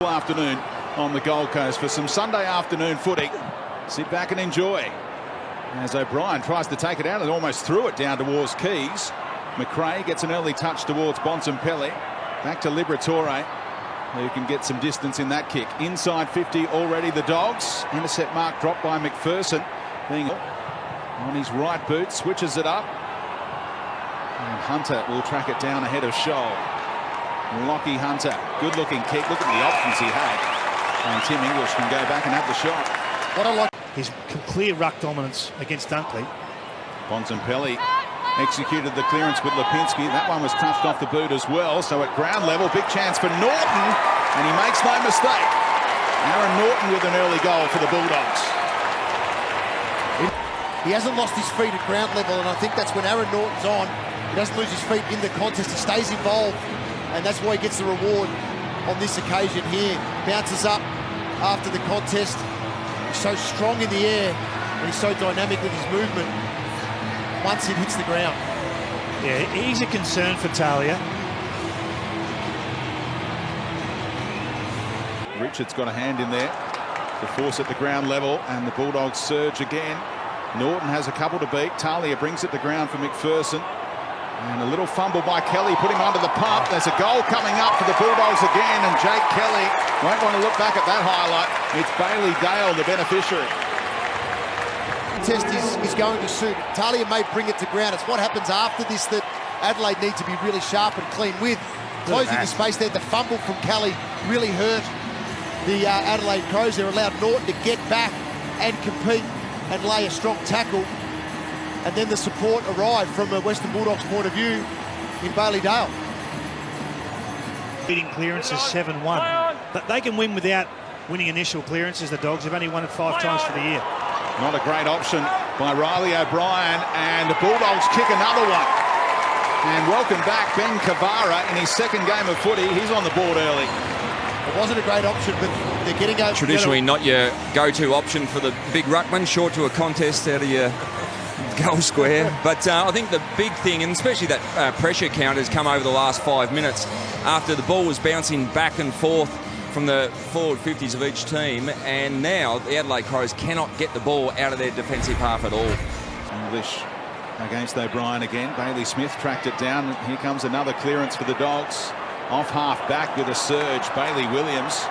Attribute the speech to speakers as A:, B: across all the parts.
A: Afternoon on the Gold Coast for some Sunday afternoon footy. Sit back and enjoy as O'Brien tries to take it out and almost threw it down towards Keys. McRae gets an early touch towards Bontempelli. Back to Liberatore, who can get some distance in that kick. Inside 50 already, the Dogs. Intercept mark dropped by McPherson, being on his right boot, switches it up, and Hunter will track it down ahead of Scholl. Lockie Hunter, good looking kick. Look at the options he had, and Tim English can go back and have the shot.
B: What I like his clear ruck dominance against Dunkley.
A: Bontempelli executed the clearance with Lipinski. That one was touched off the boot as well. So at ground level, big chance for Norton, and he makes no mistake. Aaron Norton with an early goal for the Bulldogs.
C: He hasn't lost his feet at ground level, and I think that's when Aaron Norton's on. He doesn't lose his feet in the contest. He stays involved, and that's why he gets the reward on this occasion here. Bounces up after the contest. He's so strong in the air, and he's so dynamic with his movement once it hits the ground.
B: Yeah, he's a concern for Talia.
A: Richards got a hand in there to force at the ground level, and the Bulldogs surge again. Norton has a couple to beat. Talia brings it to ground for McPherson. And a little fumble by Kelly, putting onto the pump. There's a goal coming up for the Bulldogs again, and Jake Kelly won't want to look back at that highlight. It's Bailey Dale, the beneficiary.
C: Test is going to suit. Talia may bring it to ground. It's what happens after this that Adelaide need to be really sharp and clean with. Closing the space there. The fumble from Kelly really hurt the Adelaide Crows. They're allowed Norton to get back and compete and lay a strong tackle. And then the support arrived from a Western Bulldogs point of view in Bailey Dale.
B: Beating clearances 7-1. But they can win without winning initial clearances, the Dogs. They've only won it 5 times for the year.
A: Not a great option by Riley O'Brien, and the Bulldogs kick another one. And welcome back Ben Kavara in his second game of footy. He's on the board early.
C: It wasn't a great option, but they're getting over.
D: Traditionally not your go-to option for the big ruckman, short to a contest out of your goal square. But I think the big thing, and especially that pressure count, has come over the last 5 minutes after the ball was bouncing back and forth from the forward 50s of each team, and now the Adelaide Crows cannot get the ball out of their defensive half at all.
A: English against O'Brien again. Bailey Smith tracked it down. Here comes another clearance for the Dogs. Off half back with a surge. Bailey Williams,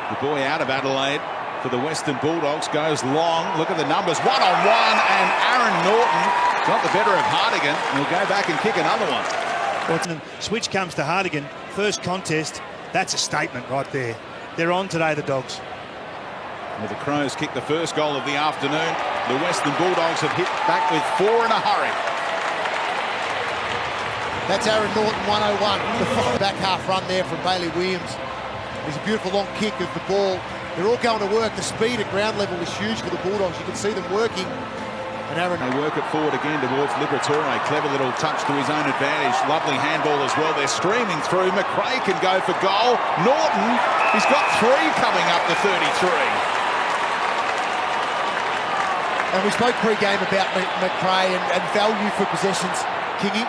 A: the boy out of Adelaide for the Western Bulldogs, goes long. Look at the numbers. 1-on-1, and Aaron Norton got the better of Hardigan. He'll go back and kick another one.
B: Well, switch comes to Hardigan. First contest. That's a statement right there. They're on today, the Dogs.
A: Well, the Crows kicked the first goal of the afternoon. The Western Bulldogs have hit back with 4 in a hurry.
C: That's Aaron Norton, 101. The back half run there from Bailey Williams. There's a beautiful long kick of the ball. They're all going to work. The speed at ground level is huge for the Bulldogs. You can see them working. And Aaron,
A: they work it forward again towards Liberatore. Clever little touch to his own advantage. Lovely handball as well. They're streaming through. McRae can go for goal. Norton, he's got 3 coming up the 33.
C: And we spoke pre-game about McRae and value for possessions. Kingy.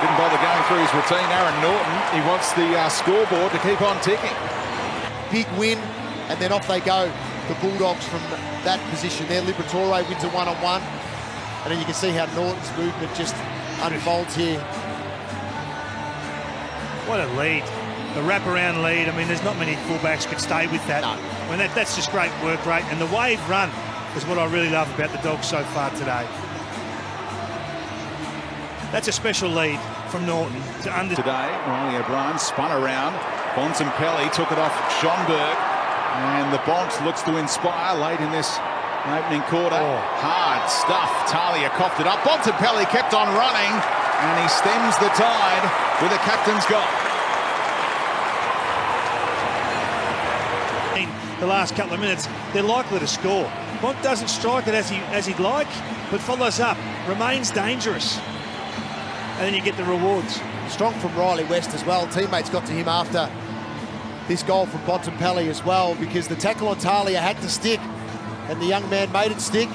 A: Didn't bother going through his routine. Aaron Norton, he wants the scoreboard to keep on ticking.
C: Big win, and then off they go. The Bulldogs from that position there. Liberatore wins a 1-on-1. And then you can see how Norton's movement just unfolds here.
B: What a lead. The wraparound lead. I mean, there's not many fullbacks could stay with that.
C: No.
B: I mean, that's just great work rate. And the wave run is what I really love about the Dogs so far today. That's a special lead from Norton to under.
A: Today, Riley O'Brien spun around. Bontempelli took it off Schonberg. And the Bonks looks to inspire late in this opening quarter. Hard stuff. Talia coughed it up. Bontempelli kept on running, and he stems the tide with a captain's goal.
B: The last couple of minutes, they're likely to score. Bont doesn't strike it as he'd like, but follows up, remains dangerous. And then you get the rewards.
C: Strong from Riley West as well. Teammates got to him after this goal from Bontempelli as well, because the tackle on Talia had to stick, and the young man made it stick.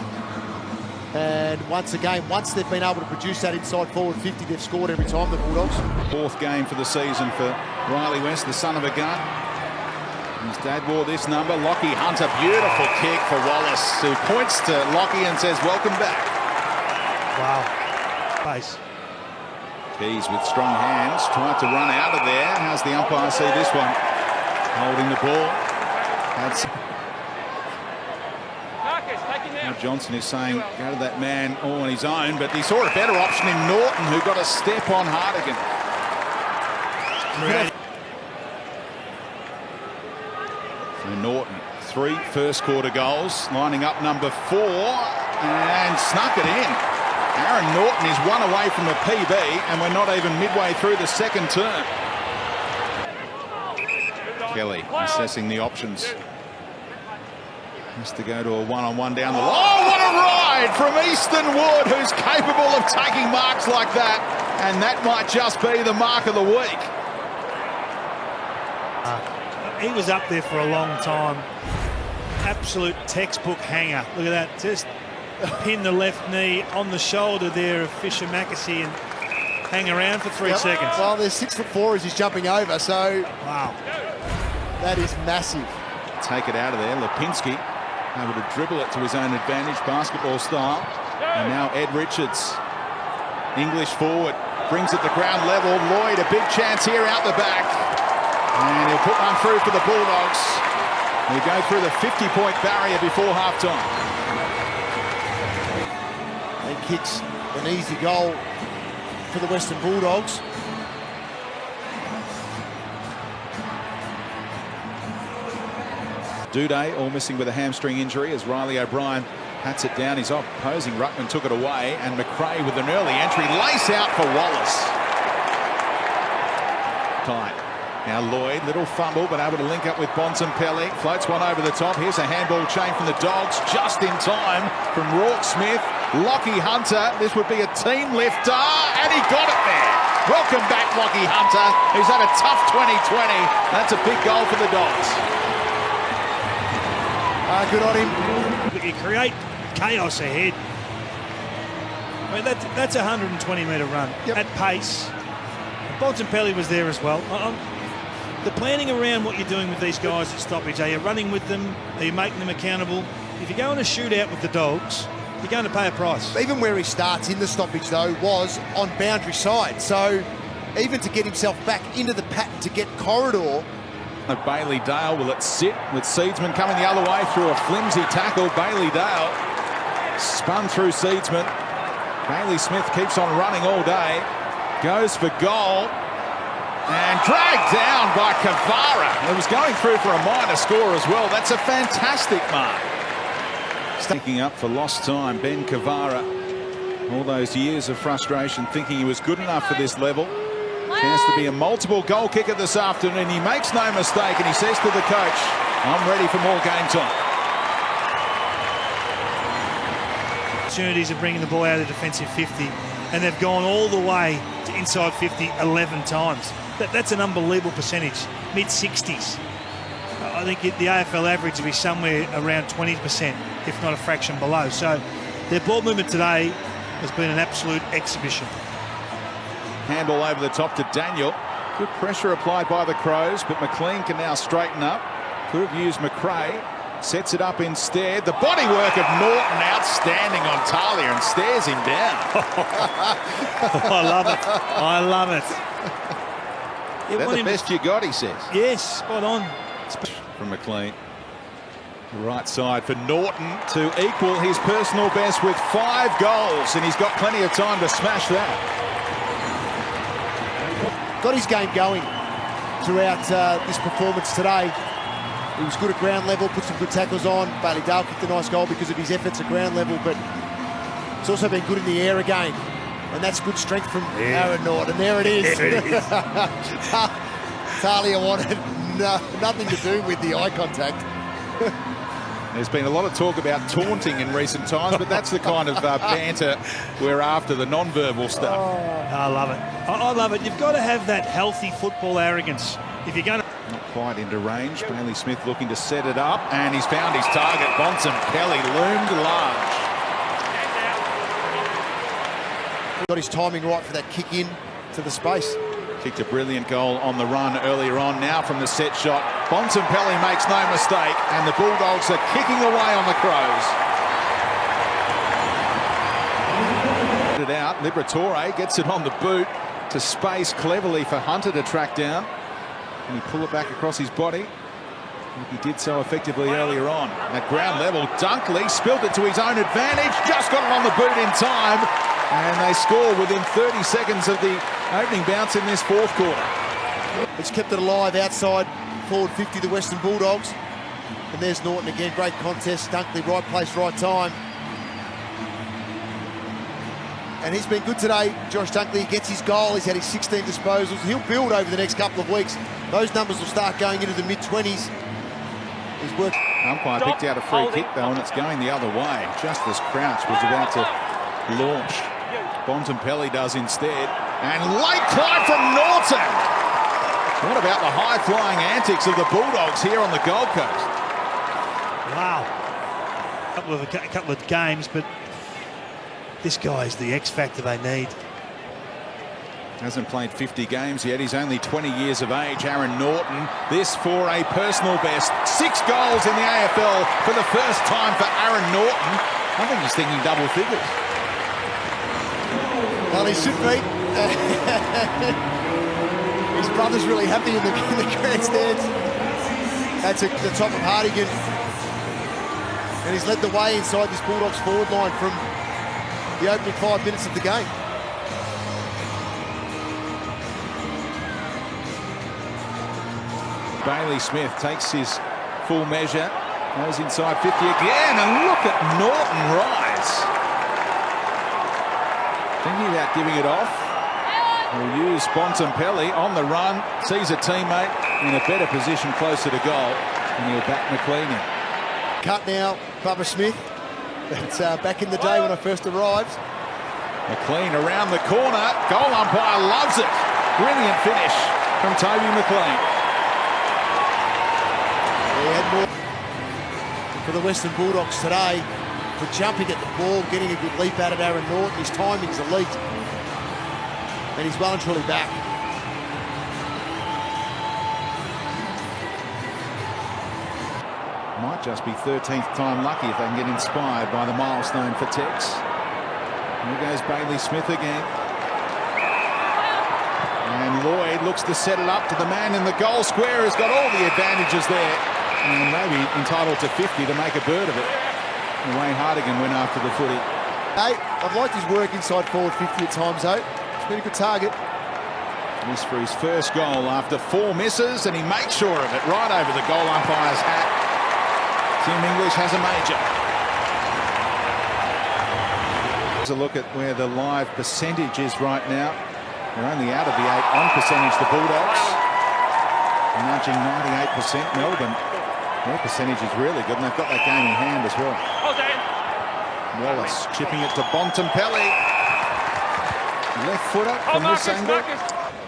C: And once again, once they've been able to produce that inside forward 50, they've scored every time, the Bulldogs.
A: Fourth game for the season for Riley West, the son of a gun. His dad wore this number. Lockie Hunter, beautiful kick for Wallace, who points to Lockie and says, welcome back.
B: Wow. Pace.
A: Keys with strong hands, tried to run out of there. How's the umpire see this one? Holding the ball. That's... Johnson is saying, go to that man all on his own, but he saw a better option in Norton, who got a step on Hartigan. So Norton, 3 first quarter goals, lining up number 4, and snuck it in. Aaron Norton is 1 away from a PB, and we're not even midway through the second term. Kelly assessing the options. Has to go to a one-on-one down the line. Oh, what a ride from Easton Wood, who's capable of taking marks like that. And that might just be the mark of the week.
B: He was up there for a long time. Absolute textbook hanger. Look at that. Just pin the left knee on the shoulder there of Fisher Mackesy and hang around for 3 seconds.
C: Well, there's 6'4" as he's jumping over, so...
B: Wow.
C: That is massive.
A: Take it out of there. Lipinski able to dribble it to his own advantage, basketball style. And now Ed Richards, English forward, brings it to ground level. Lloyd, a big chance here out the back. And he'll put one through for the Bulldogs. We go through the 50-point barrier before half-time.
C: And kicks an easy goal for the Western Bulldogs.
A: Duday all missing with a hamstring injury as Riley O'Brien pats it down. His opposing ruckman took it away, and McRae with an early entry. Lace out for Wallace. Tight. Now Lloyd, little fumble, but able to link up with Bontempelli. Floats one over the top. Here's a handball chain from the Dogs, just in time from Rourke Smith. Lockie Hunter, this would be a team lifter, and he got it there. Welcome back, Lockie Hunter, who's had a tough 2020. That's a big goal for the Dogs.
C: Good on him.
B: You create chaos ahead. I mean, that's a 120-metre run at pace. Bontempelli was there as well. The planning around what you're doing with these guys at stoppage, are you running with them? Are you making them accountable? If you go on a shootout with the Dogs, you're going to pay a price.
C: Even where he starts in the stoppage, though, was on boundary side. So even to get himself back into the pattern to get corridor.
A: Bailey Dale, will it sit with Seedsman coming the other way through a flimsy tackle? Bailey Dale spun through Seedsman. Bailey Smith keeps on running all day, goes for goal, and dragged down by Kavara. It was going through for a minor score as well. That's a fantastic mark. Sticking up for lost time, Ben Kavara. All those years of frustration, thinking he was good enough for this level. Chance to be a multiple goal kicker this afternoon. He makes no mistake, and he says to the coach, I'm ready for more game time.
B: Opportunities of bringing the ball out of the defensive 50, and they've gone all the way to inside 50 11 times. That's an unbelievable percentage, mid-60s. I think the AFL average will be somewhere around 20%, if not a fraction below. So their ball movement today has been an absolute exhibition.
A: Handball over the top to Daniel. Good pressure applied by the Crows, but McLean can now straighten up. Could have used McRae. Sets it up instead. The body work of Norton outstanding on Talia and stares him down.
B: I love it. I love it.
A: Is that the best you got, he says?
B: Yes, spot on.
A: From McLean. The right side for Norton to equal his personal best with 5 goals, and he's got plenty of time to smash that.
C: Got his game going throughout this performance today. He was good at ground level, put some good tackles on. Bailey Dale kicked a nice goal because of his efforts at ground level, but it's also been good in the air again. And that's good strength from Aaron Norton. There it is.
B: There it is.
C: Talia wanted nothing to do with the eye contact.
A: There's been a lot of talk about taunting in recent times, but that's the kind of banter we're after, the non-verbal stuff.
B: Oh, I love it. I love it. You've got to have that healthy football arrogance. If you're going to...
A: Not quite into range. Bailey Smith looking to set it up, and he's found his target. Bontempelli loomed large.
C: Got his timing right for that kick in to the space.
A: Kicked a brilliant goal on the run earlier on. Now from the set shot, Bontempelli makes no mistake, and the Bulldogs are kicking away on the Crows. It out, Liberatore gets it on the boot to space cleverly for Hunter to track down. And he pull it back across his body. He did so effectively earlier on. At ground level, Dunkley spilled it to his own advantage, just got it on the boot in time, and they score within 30 seconds of the opening bounce in this fourth quarter.
C: It's kept it alive outside forward 50, the Western Bulldogs. And there's Norton again, great contest. Dunkley, right place, right time. And he's been good today. Josh Dunkley gets his goal. He's had his 16 disposals. He'll build over the next couple of weeks. Those numbers will start going into the mid-20s. He's worked.
A: Umpire picked out a free kick though, and it's going the other way, just as Crouch was about to launch. Bontempelli does instead. And late try from Norton. What about the high-flying antics of the Bulldogs here on the Gold Coast?
B: Wow. A couple of games, but this guy is the X factor they need.
A: Hasn't played 50 games yet. He's only 20 years of age. Aaron Norton, this for a personal best. 6 goals in the AFL for the first time for Aaron Norton. I think he's thinking double figures.
C: Well, he should be. His brother's really happy in the grandstands. That's at the top of Hardigan. And he's led the way inside this Bulldogs forward line from the opening 5 minutes of the game.
A: Bailey Smith takes his full measure, goes inside 50 again, and look at Norton rise. Thinking about giving it off. He'll use Bontempelli on the run, sees a teammate in a better position closer to goal, and he'll back McLean in.
C: Cut now, Bubba Smith. That's back in the day when I first arrived.
A: McLean around the corner, goal umpire loves it. Brilliant finish from Toby McLean.
C: He had more for the Western Bulldogs today for jumping at the ball, getting a good leap out of Aaron Norton. His timing's elite. And he's well and truly back.
A: Might just be 13th time lucky if they can get inspired by the milestone for Tex. Here goes Bailey Smith again. And Lloyd looks to set it up to the man in the goal square, who's got all the advantages there. And maybe entitled to 50 to make a bird of it. And Wayne Hardigan went after the footy.
C: Hey, I've liked his work inside forward 50 at times, though. It's been a good target.
A: This for his first goal after 4 misses, and he makes sure of it right over the goal umpire's hat. Tim English has a major. Here's a look at where the live percentage is right now. They're only out of the 8 on percentage, the Bulldogs. Nudging 98%. Melbourne, their percentage is really good, and they've got that game in hand as well. Wallace chipping it to Bontempelli. Left footer from this angle.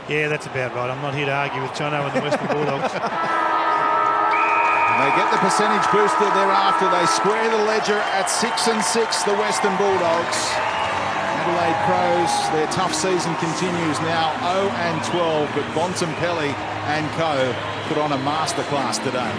B: Yeah, that's about right. I'm not here to argue with Jono and the Western Bulldogs.
A: They get the percentage booster thereafter. They square the ledger at 6-6, the Western Bulldogs. Adelaide Crows, their tough season continues now 0-12, but Bontempelli and co put on a masterclass today.